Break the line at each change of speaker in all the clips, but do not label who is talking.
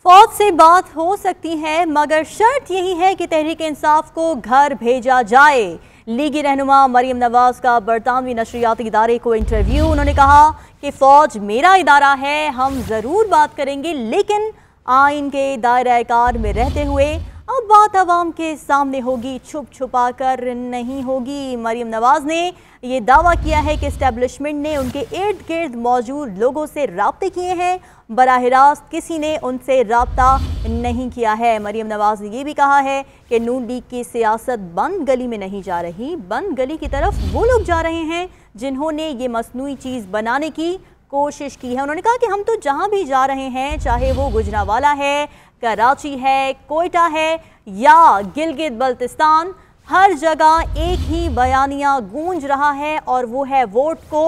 फौज से बात हो सकती है मगर शर्त यही है कि तहरीक इंसाफ को घर भेजा जाए। लीगी रहनुमा मरियम नवाज का बरतानवी नशरियाती इदारे को इंटरव्यू। उन्होंने कहा कि फौज मेरा इदारा है, हम ज़रूर बात करेंगे लेकिन आइन के दायरा कार में रहते हुए अब बात आवाम के सामने होगी, छुप छुपा कर नहीं होगी। मरियम नवाज ने ये दावा किया है कि इस्टेब्लिशमेंट ने उनके इर्द गिर्द मौजूद लोगों से राब्ते किए हैं, बराह रास्त किसी ने उनसे राब्ता नहीं किया है। मरियम नवाज ने यह भी कहा है कि नून लीग की सियासत बंद गली में नहीं जा रही, बंद गली की तरफ वो लोग जा रहे हैं जिन्होंने ये मसनूई चीज़ बनाने की कोशिश की है। उन्होंने कहा कि हम तो जहाँ भी जा रहे हैं, चाहे वो गुजरावाला है, कराची है, कोयटा है या गिलगित बल्तिस्तान, हर जगह एक ही बयानिया गूंज रहा है और वो है वोट को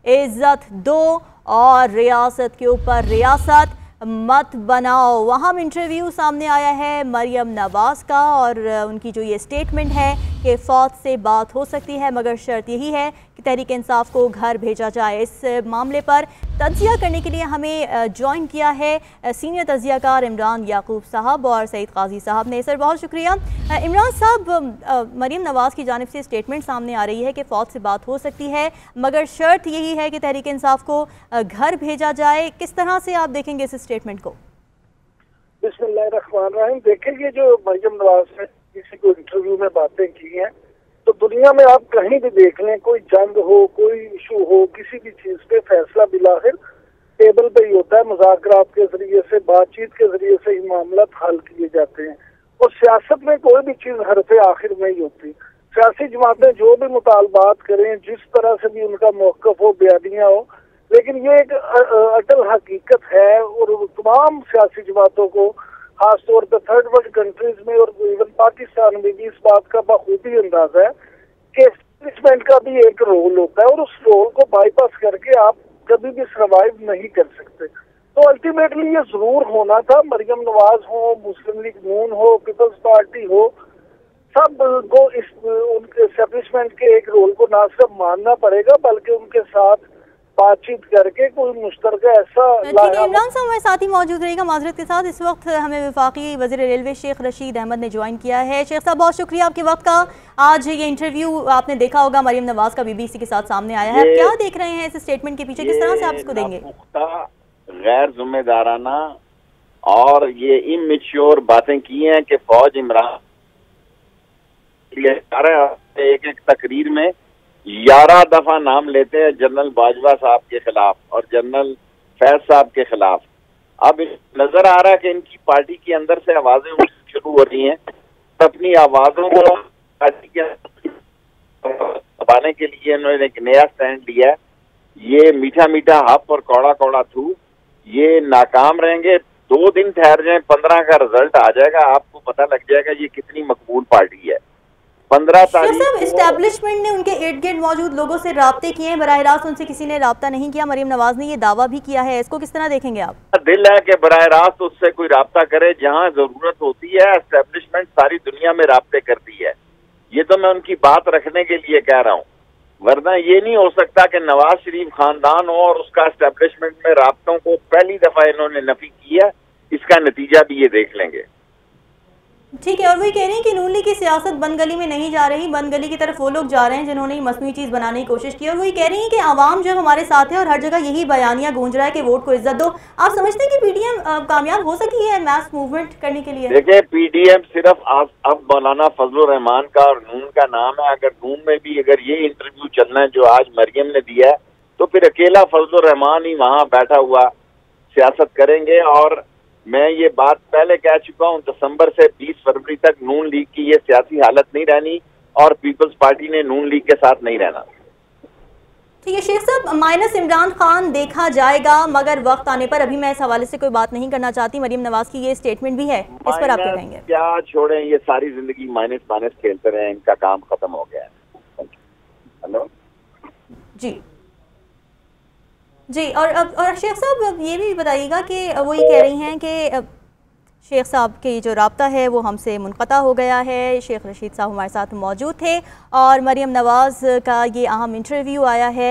इज्जत दो और रियासत के ऊपर रियासत मत बनाओ। वहाँ इंटरव्यू सामने आया है मरियम नवाज का और उनकी जो ये स्टेटमेंट है कि फ़ौज से बात हो सकती है मगर शर्त यही है कि तहरीक इंसाफ को घर भेजा जाए। इस मामले पर तज्जिया करने के लिए हमें ज्वाइन किया है सीनियर तज्जियाकार इमरान याकूब साहब और सईद काजी साहब ने। सर बहुत शुक्रिया। इमरान साहब, मरियम नवाज की जानिब से स्टेटमेंट सामने आ रही है कि फ़ौज से बात हो सकती है मगर शर्त यही है कि तहरीक इंसाफ को घर भेजा जाए। किस तरह से आप देखेंगे इस स्टेटमेंट को?
बिस्मिल्लाहिर्रहमानिर्रहीम। देखिए, जो मरियम नवाज ने किसी को इंटरव्यू में बातें की हैं तो दुनिया में आप कहीं भी देख लें, कोई जंग हो, कोई इशू हो, किसी भी चीज पे फैसला बिलाखिर टेबल पे ही होता है। मुज़ाकरात के जरिए से, बातचीत के जरिए से ही मामला हल किए जाते हैं और सियासत में कोई भी चीज हरफ़े आखिर में ही होती। सियासी जमातें जो भी मुतालबात करें, जिस तरह से भी उनका मौक़िफ़ हो, बयानिया हो, लेकिन ये एक अटल हकीकत है और तमाम सियासी जमातों को खासतौर पर थर्ड वर्ल्ड कंट्रीज में और इवन पाकिस्तान में भी इस बात का बखूबी अंदाजा है कि एस्टेब्लिशमेंट का भी एक रोल होता है और उस रोल को बाईपास करके आप कभी भी सर्वाइव नहीं कर सकते। तो अल्टीमेटली ये जरूर होना था, मरियम नवाज हो, मुस्लिम लीग नून हो, पीपल्स पार्टी हो, सब को इस उनके एस्टेब्लिशमेंट के एक रोल को ना सिर्फ मानना पड़ेगा बल्कि उनके साथ बातचीत करके कोई मुश्तरका ऐसा।
ठीक है इमरान साहब, हमारे साथ ही मौजूद रहेगा माजरत के साथ। इस वक्त हमें वफाकी वज़ीर रेलवे शेख रशीद अहमद ने ज्वाइन किया है। शेख साहब बहुत शुक्रिया आपके वक्त का। आज ये इंटरव्यू आपने देखा होगा मरियम नवाज का BBC के साथ सामने आया है, आप क्या देख रहे हैं इस स्टेटमेंट के पीछे, किस तरह से आप इसको देंगे?
गैर जिम्मेदाराना और ये इमेच्योर बातें की हैं कि फौज इमरान एक एक तकरीर में 11 दफा नाम लेते हैं जनरल बाजवा साहब के खिलाफ और जनरल फैज साहब के खिलाफ। अब नजर आ रहा है कि इनकी पार्टी के अंदर से आवाजें उठनी शुरू हो रही हैं, अपनी आवाजों को पार्टी के दबाने के लिए इन्होंने एक नया स्टैंड लिया है। ये मीठा मीठा हप और कौड़ा कौड़ा थू, ये नाकाम रहेंगे। 2 दिन ठहर जाए, 15 का रिजल्ट आ जाएगा, आपको पता लग जाएगा ये कितनी मकबूल पार्टी है। 15 तारीख
एस्टेब्लिशमेंट ने उनके इर्द गिर्द मौजूद लोगों से राब्ते किए हैं, बराह रास्त उनसे किसी ने राब्ता नहीं किया। मरियम नवाज ने ये दावा भी किया है, इसको किस तरह देखेंगे आप?
दिल है कि बराह रास्त उससे कोई राब्ता करे, जहां जरूरत होती है एस्टेब्लिशमेंट सारी दुनिया में राब्ते करती है। ये तो मैं उनकी बात रखने के लिए कह रहा हूँ, वरना ये नहीं हो सकता कि नवाज शरीफ खानदान हो और उसका एस्टेब्लिशमेंट में राब्तों को पहली दफा इन्होंने नफी किया। इसका नतीजा भी ये देख लेंगे।
ठीक है, और वही कह रहे हैं कि नून लीग की सियासत बंद गली में नहीं जा रही, बंद गली की तरफ वो लोग जा रहे हैं जिन्होंने मसनूई चीज़ बनाने की कोशिश की। और वही कह रही हैं कि आवाम जो हमारे साथ है और हर जगह यही बयानिया गूंज रहा है कि वोट को इज्जत दो। आप समझते हैं कि PDM कामयाब हो सकी है मैस मूवमेंट करने के लिए?
देखिए, PDM सिर्फ अब मौलाना फजलुर रहमान का और नून का नाम है। अगर नून में भी अगर ये इंटरव्यू चलना है जो आज मरियम ने दिया है तो फिर अकेला फजलुर रहमान ही वहाँ बैठा हुआ सियासत करेंगे। और मैं ये बात पहले कह चुका हूँ, दिसंबर से 20 फरवरी तक नून लीग की ये सियासी हालत नहीं रहनी और पीपल्स पार्टी ने नून लीग के साथ नहीं रहना।
ठीक है शेख साहब, माइनस इमरान खान देखा जाएगा मगर वक्त आने पर, अभी मैं इस हवाले से कोई बात नहीं करना चाहती। मरियम नवाज की ये स्टेटमेंट भी है, इस पर आप क्या कहेंगे?
क्या छोड़ें, ये सारी जिंदगी माइनस माइनस खेलते रहे, इनका काम खत्म हो गया है। हेलो
जी जी, और शेख साहब ये भी बताइएगा कि वो ये कह रही हैं कि शेख साहब की जो राब्ता है वो हमसे मुनक़ता हो गया है। शेख रशीद साहब हमारे साथ मौजूद थे और मरीम नवाज़ का ये अहम इंटरव्यू आया है।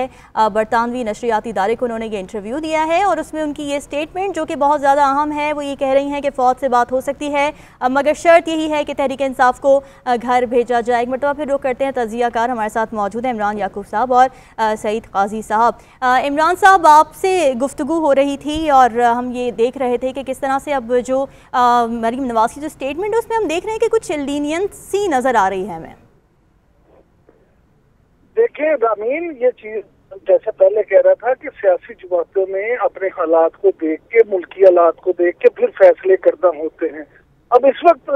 बरतानवी नशरियाती इदारे को उन्होंने ये इंटरव्यू दिया है और उसमें उनकी ये स्टेटमेंट जो कि बहुत ज़्यादा अहम है, वो ये कह रही हैं कि फ़ौज से बात हो सकती है मगर शर्त यही है कि तहरीक इंसाफ को घर भेजा जाए। एक मरतबा फिर रुख करते हैं तज़ियाकार हमारे साथ मौजूद हैं इमरान याकूब साहब और सईद काजी साहब। इमरान साहब, आपसे गुफ्तगू हो रही थी और हम ये देख रहे थे कि किस तरह से अब जो मरीम नवाज की जो स्टेटमेंट है उसमें हम देख रहे हैं कि कुछ लीनियंसी नजर आ रही है हमें।
देखिए रामीन, ये चीज जैसे पहले कह रहा था कि सियासी जमातों में अपने हालात को देख के, मुल्की हालात को देख के फिर फैसले करना होते हैं। अब इस वक्त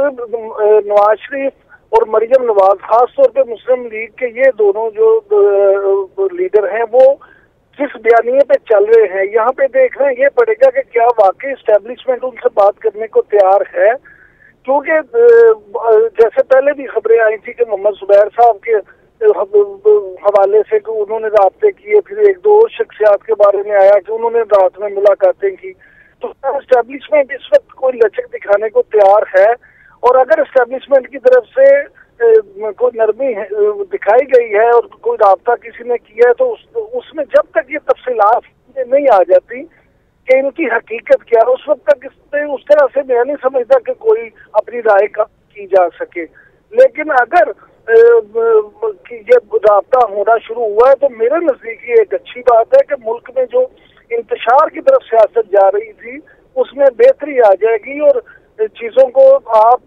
नवाज शरीफ और मरीम नवाज, खास तौर पे मुस्लिम लीग के ये दोनों जो लीडर हैं, वो जिस बयानिए पे चल रहे हैं, यहाँ पे देखना ये पड़ेगा कि क्या वाकई इस्टेब्लिशमेंट उनसे बात करने को तैयार है। क्योंकि जैसे पहले भी खबरें आई थी कि मोहम्मद जुबैर साहब के हवाले से कि उन्होंने राब्ते किए, फिर एक दो और शख्सियात के बारे में आया कि उन्होंने रात में मुलाकातें की। तो इस्टेब्लिशमेंट इस वक्त कोई लचक दिखाने को तैयार है और अगर इस्टेब्लिशमेंट की तरफ से कोई नरमी दिखाई गई है और कोई राब्ता किसी ने किया है तो उसमें जब तक ये तफसीलात नहीं आ जाती कि इनकी हकीकत क्या है, उस वक्त तक उस तरह से मैं नहीं समझता कि कोई अपनी राय की जा सके। लेकिन अगर ये राब्ता होना शुरू हुआ है तो मेरे नजदीक ये एक अच्छी बात है कि मुल्क में जो इंतशार की तरफ सियासत जा रही थी उसमें बेहतरी आ जाएगी और चीजों को आप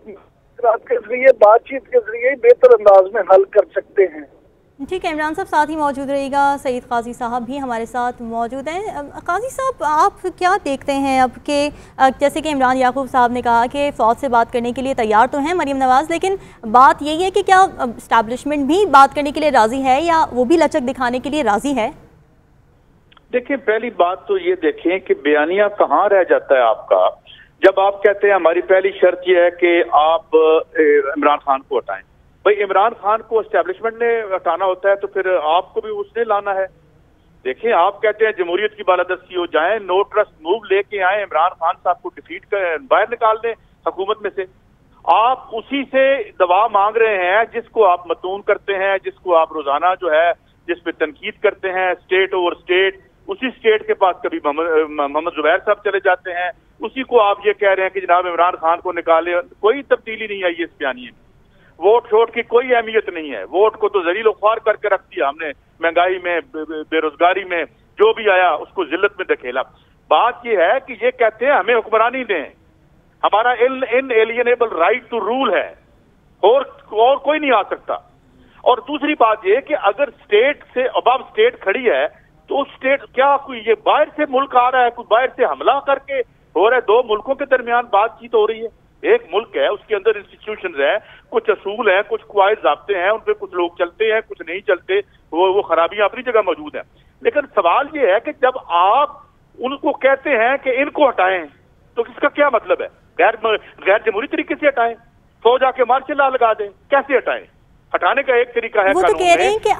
के जरिए, बातचीत के जरिए बेहतर अंदाज में हल कर सकते हैं।
ठीक है इमरान साहब, साथ ही मौजूद रहेगा सईद काजी साहब भी हमारे साथ मौजूद हैं। काजी साहब, आप क्या देखते हैं अब के जैसे कि इमरान याकूब साहब ने कहा कि फ़ौज से बात करने के लिए तैयार तो हैं मरीम नवाज़, लेकिन बात यही है कि क्या इस्टेब्लिशमेंट भी बात करने के लिए राज़ी है या वो भी लचक दिखाने के लिए राज़ी है?
देखिए, पहली बात तो ये देखें कि बयानिया कहाँ रह जाता है आपका जब आप कहते हैं हमारी पहली शर्त यह है कि आप इमरान खान को हटाएं। भाई, इमरान खान को एस्टेब्लिशमेंट ने हटाना होता है तो फिर आपको भी उसने लाना है। देखिए, आप कहते हैं जमहूरियत की बालादस्ती हो जाए, नो ट्रस्ट मूव लेके आए, इमरान खान साहब को डिफीट कर बाहर निकाल दें हुकूमत में से। आप उसी से दवा मांग रहे हैं जिसको आप मतून करते हैं, जिसको आप रोजाना जो है जिस पे तनकीद करते हैं, स्टेट ओवर स्टेट। उसी स्टेट के पास कभी मोहम्मद जुबैर साहब चले जाते हैं, उसी को आप ये कह रहे हैं कि जनाब इमरान खान को निकाले। कोई तब्दीली नहीं आई इस बयानिए में। वोट छोट की कोई अहमियत नहीं है। वोट को तो जलील ख्वार करके रख दिया हमने, महंगाई में, बेरोजगारी में, जो भी आया उसको जिल्लत में धकेला। बात यह है कि ये कहते हैं हमें हुक्मरानी दें, हमारा इनएलिएनेबल राइट टू रूल है और कोई नहीं आ सकता। और दूसरी बात यह कि अगर स्टेट से अबव स्टेट खड़ी है तो स्टेट क्या कोई ये बाहर से मुल्क आ रहा है, कोई बाहर से हमला करके हो रहा है? दो मुल्कों के दरमियान बातचीत हो रही है। एक मुल्क है, उसके अंदर इंस्टीट्यूशन है, कुछ असूल हैं, कुछ कवायद ज़ाब्ते हैं, उन पर कुछ लोग चलते हैं, कुछ नहीं चलते, वो खराबियां अपनी जगह मौजूद है। लेकिन सवाल ये है कि जब आप उनको कहते हैं कि इनको हटाएं तो इसका क्या मतलब है? गैर जमहूरी तरीके से हटाएं, फौज आके मार्शल लॉ लगा दें, कैसे हटाएं? हटाने का एक तरीका है,
वो तो कह रहे हैं कि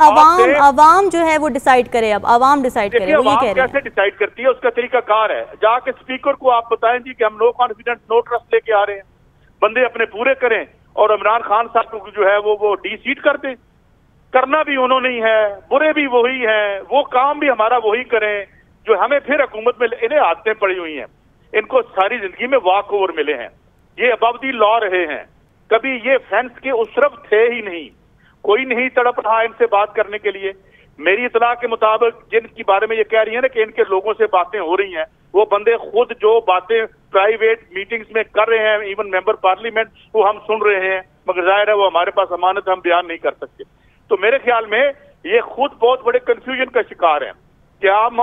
अवाम जो है वो डिसाइड करे। अब अवाम डिसाइड करे, वो ये कह रहे हैं।
कैसे डिसाइड करती है, उसका तरीका कार है। जाके स्पीकर को आप बताएं जी कि हम नो कॉन्फिडेंस नो ट्रस्ट लेके आ रहे हैं, बंदे अपने पूरे करें और इमरान खान साहब को जो है वो डी-सीट कर दें। करना भी उन्होंने ही है, बुरे भी वही हैं, वो काम भी हमारा वही करें जो हमें फिर हुकूमत में इन्हें आदतें पड़ी हुई हैं। इनको सारी जिंदगी में वॉक ओवर मिले हैं, ये अबावदी लॉ रहे हैं, कभी ये फेंस के उस तरफ थे ही नहीं। कोई नहीं तड़प रहा इनसे बात करने के लिए। मेरी इतला के मुताबिक जिनकी बारे में ये कह रही है ना कि इनके लोगों से बातें हो रही हैं, वो बंदे खुद जो बातें प्राइवेट मीटिंग्स में कर रहे हैं, इवन मेंबर पार्लियामेंट, वो हम सुन रहे हैं, मगर जाहिर है वो हमारे पास अमानत, हम बयान नहीं कर सकते। तो मेरे ख्याल में ये खुद बहुत बड़े कंफ्यूजन का शिकार हैं कि हम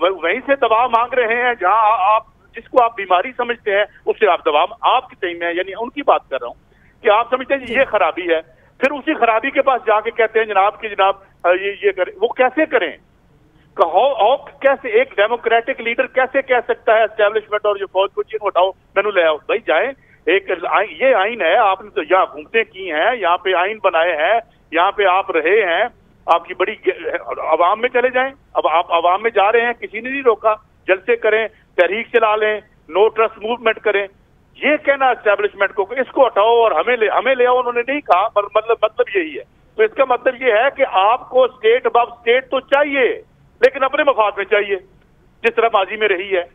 वहीं से दवा मांग रहे हैं जहां आप जिसको आप बीमारी समझते हैं उससे आप दवा आपकी सही में, यानी उनकी बात कर रहा हूँ कि आप समझते हैं ये खराबी है, फिर उसी खराबी के पास जाके कहते हैं जनाब कि जनाब ये करें। वो कैसे करें? कैसे एक डेमोक्रेटिक लीडर कैसे कह सकता है एस्टेब्लिशमेंट और ये फौज को चीन उठाओ, मैनू ले आओ? भाई जाए, एक ये आइन है, आपने तो यहाँ घूमते की हैं, यहाँ पे आइन बनाए हैं, यहाँ पे आप रहे हैं, आपकी बड़ी अवाम में चले जाएं। अब आप अवाम में जा रहे हैं, किसी ने नहीं रोका, जलसे करें, तहरीक चला लें, नो ट्रस्ट मूवमेंट करें। ये कहना एस्टेब्लिशमेंट को कि इसको हटाओ और हमें ले आओ, उन्होंने नहीं कहा, पर मतलब यही है। तो इसका मतलब ये है कि आपको स्टेट अबव स्टेट तो चाहिए, लेकिन अपने मफाद में चाहिए, जिस तरह माजी में रही है।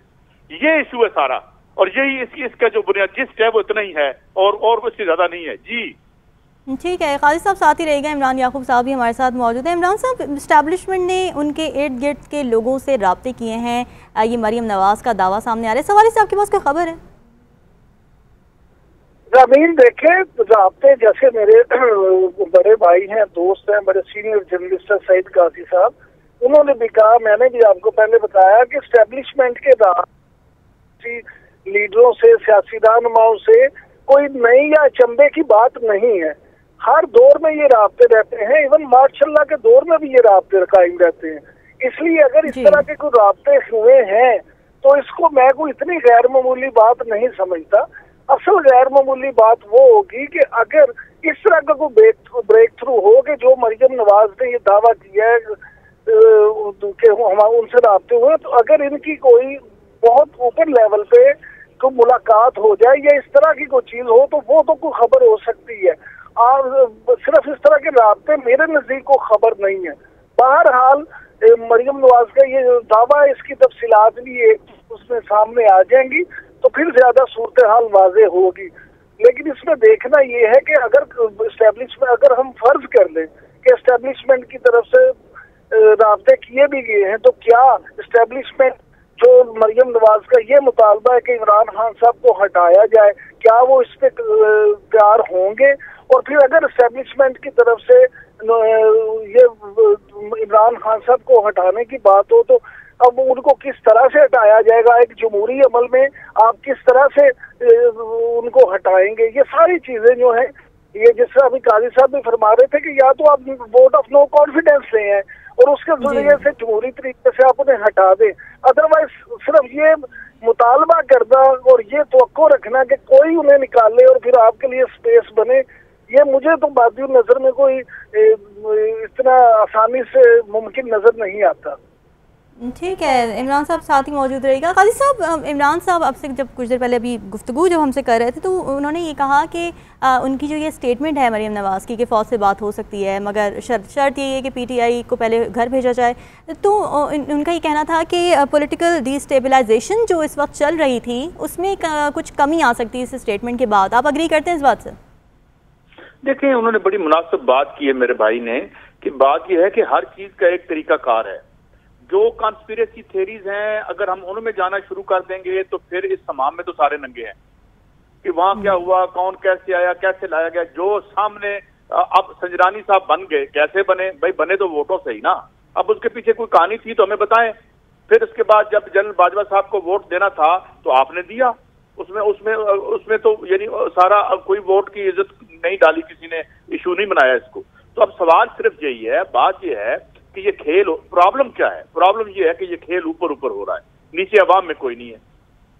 ये इशू है सारा, और यही इसका जो बुनियाद जिस्ट है वो इतना ही है, और कुछ ज्यादा नहीं है जी।
ठीक है, काजी साहब साथ ही रहेगा। इमरान याकूब साहब भी हमारे साथ मौजूद हैं। इमरान साहब, इस्टेब्लिशमेंट ने उनके इर्द गिर्द के लोगों से राब्ते किए हैं, ये मरियम नवाज का दावा सामने आ रहा है। सवाल से आपके पास कोई खबर है?
जमीन देखे राब्ते, जैसे मेरे बड़े भाई हैं, दोस्त हैं, बड़े सीनियर जर्नलिस्ट हैं सईद काजी साहब, उन्होंने भी कहा, मैंने भी आपको पहले बताया कि इस्टेब्लिशमेंट के लीडरों से, सियासी रहनुमाओं से कोई नई या अचंभे की बात नहीं है। हर दौर में ये राब्ते रहते हैं, इवन मार्शल्लाह के दौर में भी ये राब्ते कायम रहते हैं। इसलिए अगर इस तरह के कोई राब्ते हुए हैं तो इसको मैं कोई इतनी गैर मामूली बात नहीं समझता। असल गैर मामूली बात वो होगी कि अगर इस तरह का कोई ब्रेक थ्रू हो कि जो मरियम नवाज ने ये दावा किया है कि हम उनसे राब्ते हुए, तो अगर इनकी कोई बहुत ऊपर लेवल पे कोई मुलाकात हो जाए या इस तरह की कोई चीज हो, तो वो तो कोई खबर हो सकती है। और सिर्फ इस तरह के राब्ते मेरे नजदीक को खबर नहीं है। बहरहाल मरियम नवाज का ये दावा है, इसकी तफसीलात भी एक उसमें सामने आ जाएंगी तो फिर ज्यादा सूरत हाल वाज़ेह होगी। लेकिन इसमें देखना ये है कि अगर इस्टेब्लिशमेंट, अगर हम फर्ज कर लें कि इस्टेब्लिशमेंट की तरफ से राब्ते किए भी गए हैं, तो क्या इस्टेब्लिशमेंट जो मरियम नवाज का ये मुतालबा है कि इमरान खान साहब को हटाया जाए, क्या वो इस पे तैयार होंगे? और फिर अगर इस्टेब्लिशमेंट की तरफ से ये इमरान खान साहब को हटाने की बात हो, तो अब उनको किस तरह से हटाया जाएगा? एक जमहूरी अमल में आप किस तरह से उनको हटाएंगे? ये सारी चीजें जो हैं, ये जिससे अभी काजी साहब भी फरमा रहे थे कि या तो आप वोट ऑफ नो कॉन्फिडेंस ले हैं और उसके जरिए से जमहूरी तरीके से आप उन्हें हटा दें। अदरवाइज सिर्फ ये मुतालबा करना और ये तवक्को रखना कि कोई उन्हें निकाले और फिर आपके लिए स्पेस बने, ये मुझे तो बादियों नजर में कोई इतना आसानी से मुमकिन नजर नहीं आता।
ठीक है, इमरान साहब साथ ही मौजूद रहेगा। काजी साहब, इमरान साहब आपसे जब कुछ देर पहले अभी गुफ्तगू जब हमसे कर रहे थे, तो उन्होंने ये कहा कि उनकी जो ये स्टेटमेंट है मरियम नवाज़ की कि फ़ौज से बात हो सकती है, मगर शर्त ये है कि पीटीआई को पहले घर भेजा जाए। तो उनका ये कहना था कि पॉलिटिकल डिस्टेबलाइजेशन जो इस वक्त चल रही थी उसमें कुछ कमी आ सकती है इस स्टेटमेंट के बाद। आप अग्री करते हैं इस बात से?
देखिए, उन्होंने बड़ी मुनासिब बात की है मेरे भाई ने, कि बात यह है कि हर चीज का एक तरीका कार है। जो कॉन्स्पिरेसी थ्योरीज हैं, अगर हम उनमें जाना शुरू कर देंगे तो फिर इस तमाम में तो सारे नंगे हैं कि वहां क्या हुआ, कौन कैसे आया, कैसे लाया गया। जो सामने अब संजरानी साहब बन गए, कैसे बने भाई? बने तो वोटों से ही ना। अब उसके पीछे कोई कहानी थी तो हमें बताएं। फिर उसके बाद जब जनरल बाजवा साहब को वोट देना था तो आपने दिया, उसमें तो यानी सारा कोई वोट की इज्जत नहीं डाली, किसी ने इशू नहीं बनाया इसको। तो अब सवाल सिर्फ यही है, बात यह है कि ये खेल, प्रॉब्लम क्या है? प्रॉब्लम ये है कि ये खेल ऊपर ऊपर हो रहा है, नीचे अवाम में कोई नहीं है।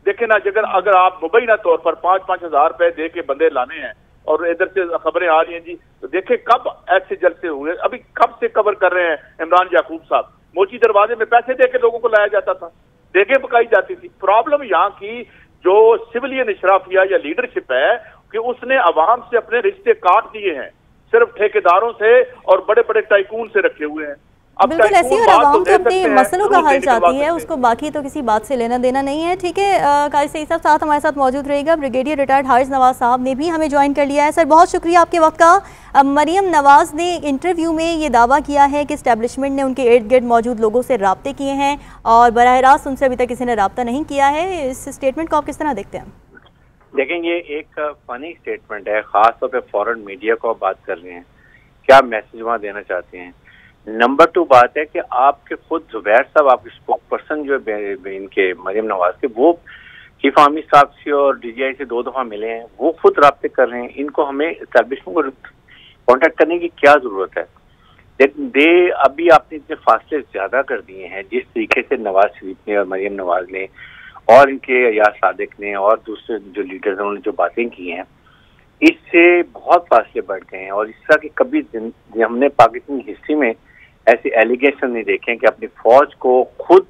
देखे ना, अगर आप मुबैना तौर पर 5-5 हजार रुपए दे के बंदे लाने हैं और इधर से खबरें आ रही हैं जी, तो देखे कब ऐसे जलसे हुए, अभी कब से कवर कर रहे हैं इमरान याकूब साहब। मोची दरवाजे में पैसे दे के लोगों को लाया जाता था, देगे पकाई जाती थी। प्रॉब्लम यहाँ की जो सिविलियन इशराफिया या लीडरशिप है कि उसने अवाम से अपने रिश्ते काट दिए हैं, सिर्फ ठेकेदारों से और बड़े बड़े टाइकून से रखे हुए हैं।
बिल्कुल ऐसी, और आवाम तो अपने मसलों का हल चाहती है, उसको बाकी तो किसी बात से लेना देना नहीं है। ठीक है, काजी सईद साहब साथ हमारे साथ मौजूद रहेगा। ब्रिगेडियर रिटायर्ड हारिस नवाज साहब ने भी हमें ज्वाइन कर लिया है। सर, बहुत शुक्रिया आपके वक्त का। मरियम नवाज ने इंटरव्यू में ये दावा किया है कि इस्टेब्लिशमेंट ने उनके इर्द गिर्द मौजूद लोगों से राब्ते किए हैं और बराह रास्त उनसे अभी तक किसी ने राब्ता नहीं किया है। इस स्टेटमेंट को आप किस तरह देखते हैं?
देखें, ये एक फनी स्टेटमेंट है, खासतौर पर फॉरेन मीडिया को आप बात कर रहे हैं, क्या मैसेज वहाँ देना चाहते हैं। नंबर 2 बात है कि आपके खुद जुबैर साहब, आपके स्पोक पर्सन जो इनके मरियम नवाज के, वो चीफ आर्मी साहब से और डीजीआई से 2 दफा मिले हैं, वो खुद राब्ते कर रहे हैं। इनको हमें एस्टेब्लिशमेंट को कॉन्टेक्ट करने की क्या जरूरत है? अभी आपने इतने फासले ज्यादा कर दिए हैं, जिस तरीके से नवाज शरीफ ने और मरियम नवाज ने और इनके यार सादिक ने और दूसरे जो लीडर्स हैं, उन्होंने जो बातें की हैं, इससे बहुत फासले बढ़ गए हैं। और इस तरह की कभी हमने पाकिस्तान की हिस्ट्री में ऐसे एलिगेशन नहीं देखे हैं कि अपनी फौज को खुद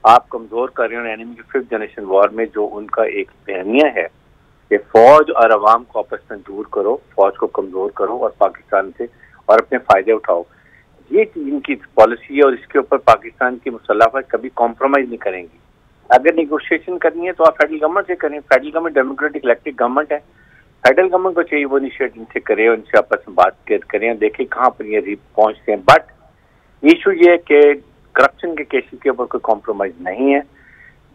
आप कमजोर कर रहे हो। एनिमी की 5th जनरेशन वॉर में जो उनका एक बयानिया है कि फौज और अवाम को आपस में दूर करो, फौज को कमजोर करो और पाकिस्तान से और अपने फायदे उठाओ। ये इनकी पॉलिसी है और इसके ऊपर पाकिस्तान की मुसल्लह फौज कभी कॉम्प्रोमाइज नहीं करेंगी। अगर नेगोशिएशन करनी है तो आप फेडरल गवर्नमेंट से करें। Federal government democratic elected government है, फेडरल गवर्नमेंट को चाहिए वो इनिशिएट इनसे करे, उनसे आपस में बात करें, देखें कहाँ पर ये पहुंचते हैं। बट इशू ये है कि करप्शन के केसेस के ऊपर कोई कॉम्प्रोमाइज नहीं है।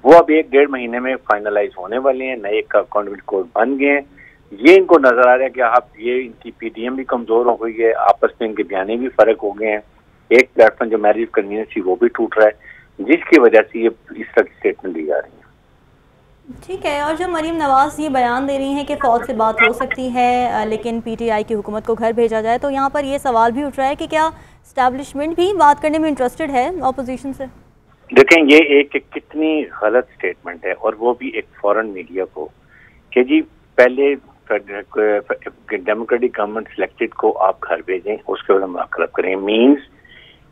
वो अब 1-1.5 महीने में फाइनलाइज होने वाले हैं, नए अकाउंटेबिलिटी कोड बन गए हैं। ये इनको नजर आ रहा है कि आप ये इनकी पीडीएम भी कमजोर हो गई है, आपस में इनके बयाने भी फर्क हो गए हैं। एक प्लेटफॉर्म जो मैरिज कन्वीनियंस थी वो भी टूट रहा है, जिसकी वजह से ये इस तरह की स्टेटमेंट दी जा रही है।
ठीक है, और जब मरीम नवाज ये बयान दे रही हैं कि फौज से बात हो सकती है लेकिन पीटीआई की हुकूमत को घर भेजा जाए, तो यहाँ पर ये सवाल भी उठ रहा है कि क्या एस्टैब्लिशमेंट भी बात करने में इंटरेस्टेड है अपोजिशन से?
देखें, ये एक कितनी गलत स्टेटमेंट है, और वो भी एक फॉरेन मीडिया को, कि जी पहले डेमोक्रेटिक गवर्नमेंट सिलेक्टेड को आप घर भेजें, उसके बाद मुलाकात करें। मीन्स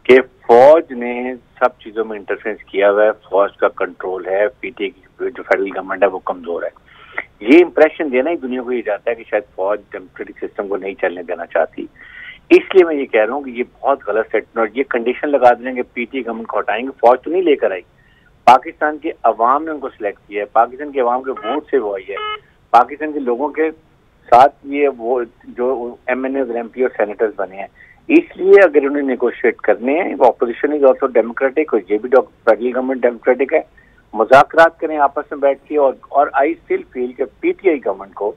कि फौज ने सब चीजों में इंटरफेरेंस किया हुआ है, फौज का कंट्रोल है, पीटीआई की जो फेडरल गवर्नमेंट है वो कमजोर है। ये इंप्रेशन देना ही दुनिया को ये जाता है कि शायद फौज डेमोक्रेटिक सिस्टम को नहीं चलने देना चाहती। इसलिए मैं ये कह रहा हूँ कि ये बहुत गलत स्टेटमेंट, और ये कंडीशन लगा देंगे पीटीआई गवर्नमेंट को हटाएंगे। फौज तो नहीं लेकर आई, पाकिस्तान के अवाम ने उनको सिलेक्ट किया है, पाकिस्तान के अवाम के वोट से वो आई है, पाकिस्तान के लोगों के साथ ये वो जो एमएनए और एमपी और सेनेटर्स बने हैं। इसलिए अगर उन्हें नेगोशिएट करने हैं, ऑपोजिशन इज ऑल्सो डेमोक्रेटिक, और ये भी फेडरल गवर्नमेंट डेमोक्रेटिक है, मुज़ाकरात करें आपस में बैठ के। और आई स्टिल फील कि पीटीआई गवर्नमेंट को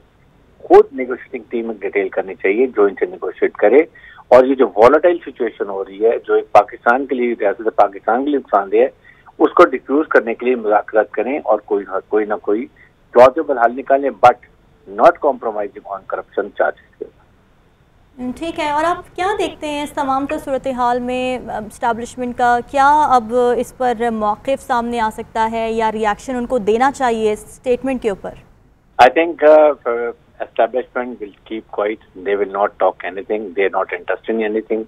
खुद नेगोशिएटिंग टीम में डिटेल करनी चाहिए जो इनसे नेगोशिएट करे। और ये जो वॉलेटाइल सिचुएशन हो रही है, जो एक पाकिस्तान के लिए, रियासत पाकिस्तान के लिए नुकसानदेह है, उसको डिफ्यूज करने के लिए मुज़ाकरात करें और कोई ना कोई प्लॉजिबल हल निकालें, but not compromising on corruption charges.
ठीक है, और आप क्या देखते हैं इस तमाम तो सूरत हाल में एस्टैब्लिशमेंट का क्या अब इस पर मौक़िफ़ सामने आ सकता है या रिएक्शन उनको देना चाहिए इस स्टेटमेंट के ऊपर?
I think establishment will keep quiet, they will not talk anything, they are not interested in anything।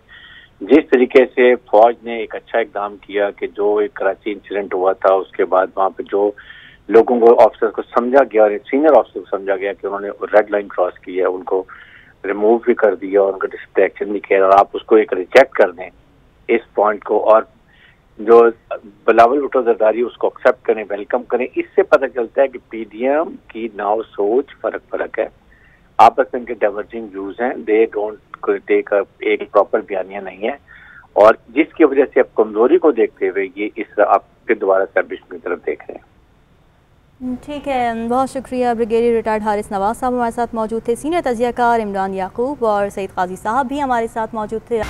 जिस तरीके से फौज ने एक अच्छा इकदाम किया कि जो एक कराची इंसिडेंट हुआ था, उसके बाद वहाँ पे जो लोगों को, ऑफिसर को समझा गया और सीनियर ऑफिसर को समझा गया कि उन्होंने रेड लाइन क्रॉस की है, उनको रिमूव भी कर दिया और उनका डिसिप्लिनरी एक्शन भी किया, और आप उसको एक रिजेक्ट कर दें इस पॉइंट को, और जो बिलावल भुट्टो जरदारी उसको एक्सेप्ट करें, वेलकम करें। इससे पता चलता है कि पीडीएम की नाव सोच फर्क है, आपस में इनके डाइवर्जिंग व्यूज हैं, दे डोंट टेक एक प्रॉपर बयानिया नहीं है, और जिसकी वजह से अब कमजोरी को देखते हुए ये इस तरह आप फिर दोबारा एस्टैब्लिशमेंट की तरफ देख रहे हैं।
ठीक है, बहुत शुक्रिया। ब्रिगेडियर रिटायर्ड हारिस नवाज साहब हमारे साथ मौजूद थे, सीनियर तजियाकार इमरान याकूब और सईद काजी साहब भी हमारे साथ मौजूद थे।